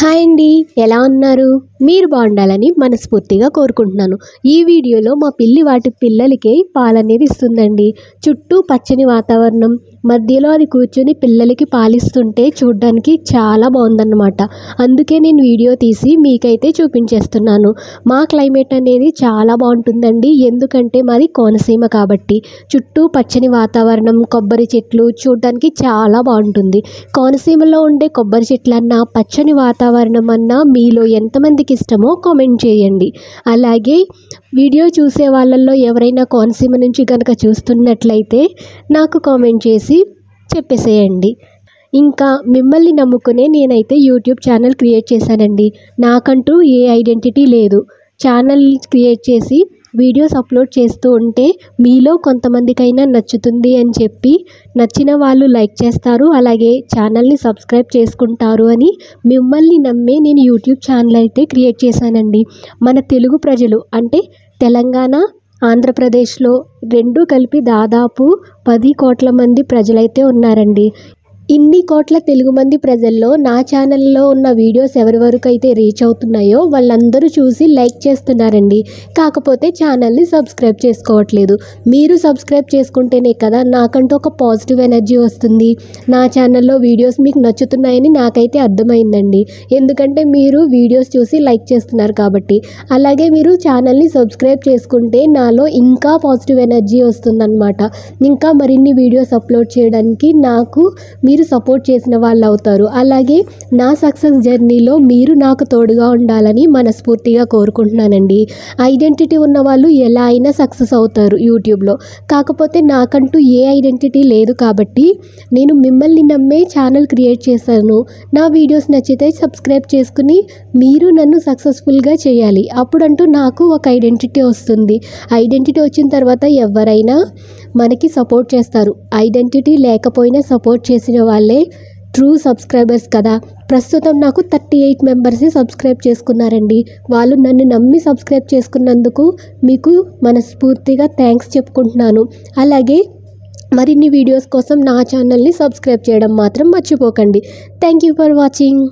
Hi అండి, ఎలా ఉన్నారు? మీరు బాగుండాలని మనస్ఫూర్తిగా కోరుకుంటున్నాను. ఈ వీడియోలో మా పిల్లి వాటి పిల్లలకి పాలనేది ఇస్తుందండి. చుట్టూ పచ్చని వాతావరణం, మధ్యలో అది కూర్చొని పిల్లలకి పాలిస్తుంటే చూడ్డానికి చాలా బాగుందన్నమాట. అందుకే నేను వీడియో తీసి మీకైతే చూపించేస్తున్నాను. మా క్లైమేట్ అనేది చాలా బాగుంటుందండి, ఎందుకంటే మాది కోనసీమ కాబట్టి. చుట్టూ పచ్చని వాతావరణం, కొబ్బరి చెట్లు చూడ్డానికి చాలా బాగుంటుంది. కోనసీమలో ఉండే కొబ్బరి చెట్లన్నా, పచ్చని వాతావరణం అన్నా మీలో ఎంతమందికి ఇష్టమో కామెంట్ చేయండి. అలాగే వీడియో చూసే వాళ్ళల్లో ఎవరైనా కోనసీమ నుంచి కనుక చూస్తున్నట్లయితే నాకు కామెంట్ చేసి చెప్పేసేయండి. ఇంకా మిమ్మల్ని నమ్ముకునే నేనైతే యూట్యూబ్ ఛానల్ క్రియేట్ చేశానండి. నాకంటూ ఏ ఐడెంటిటీ లేదు. ఛానల్ క్రియేట్ చేసి వీడియోస్ అప్లోడ్ చేస్తూ ఉంటే మీలో కొంతమందికైనా నచ్చుతుంది అని చెప్పి, నచ్చిన వాళ్ళు లైక్ చేస్తారు, అలాగే ఛానల్ని సబ్స్క్రైబ్ చేసుకుంటారు అని మిమ్మల్ని నమ్మే నేను యూట్యూబ్ ఛానల్ అయితే క్రియేట్ చేశానండి. మన తెలుగు ప్రజలు అంటే తెలంగాణ, ఆంధ్రప్రదేశ్లో రెండూ కలిపి దాదాపు 10 కోట్ల మంది ప్రజలైతే ఉన్నారండి. ఇన్ని కోట్ల తెలుగు మంది ప్రజల్లో నా ఛానల్లో ఉన్న వీడియోస్ ఎవరి వరకు అయితే రీచ్ అవుతున్నాయో వాళ్ళందరూ చూసి లైక్ చేస్తున్నారండి. కాకపోతే ఛానల్ని సబ్స్క్రైబ్ చేసుకోవట్లేదు. మీరు సబ్స్క్రైబ్ చేసుకుంటేనే కదా నాకంటూ ఒక పాజిటివ్ ఎనర్జీ వస్తుంది. నా ఛానల్లో వీడియోస్ మీకు నచ్చుతున్నాయని నాకైతే అర్థమైందండి, ఎందుకంటే మీరు వీడియోస్ చూసి లైక్ చేస్తున్నారు కాబట్టి. అలాగే మీరు ఛానల్ని సబ్స్క్రైబ్ చేసుకుంటే నాలో ఇంకా పాజిటివ్ ఎనర్జీ వస్తుందన్నమాట. ఇంకా మరిన్ని వీడియోస్ అప్లోడ్ చేయడానికి నాకు మీరు సపోర్ట్ చేసిన వాళ్ళు అవుతారు. అలాగే నా సక్సెస్ జర్నీలో మీరు నాకు తోడుగా ఉండాలని మనస్ఫూర్తిగా కోరుకుంటున్నానండి. ఐడెంటిటీ ఉన్న వాళ్ళు ఎలా అయినా సక్సెస్ అవుతారు యూట్యూబ్లో. కాకపోతే నాకంటూ ఏ ఐడెంటిటీ లేదు కాబట్టి నేను మిమ్మల్ని నమ్మే ఛానల్ క్రియేట్ చేశాను. నా వీడియోస్ నచ్చితే సబ్స్క్రైబ్ చేసుకుని మీరు నన్ను సక్సెస్ఫుల్గా చేయాలి. అప్పుడంటూ నాకు ఒక ఐడెంటిటీ వస్తుంది. ఐడెంటిటీ వచ్చిన తర్వాత ఎవరైనా మనకి సపోర్ట్ చేస్తారు. ఐడెంటిటీ లేకపోయినా సపోర్ట్ చేసిన వాళ్ళే ట్రూ సబ్స్క్రైబర్స్ కదా. ప్రస్తుతం నాకు 38 మెంబర్స్ సబ్స్క్రైబ్ చేసుకున్నారండి. వాళ్ళు నన్ను నమ్మి సబ్స్క్రైబ్ చేసుకున్నందుకు మీకు మనస్ఫూర్తిగా థ్యాంక్స్ చెప్పుకుంటున్నాను. అలాగే మరిన్ని వీడియోస్ కోసం నా ఛానల్ని సబ్స్క్రైబ్ చేయడం మాత్రం మర్చిపోకండి. Thank you for watching.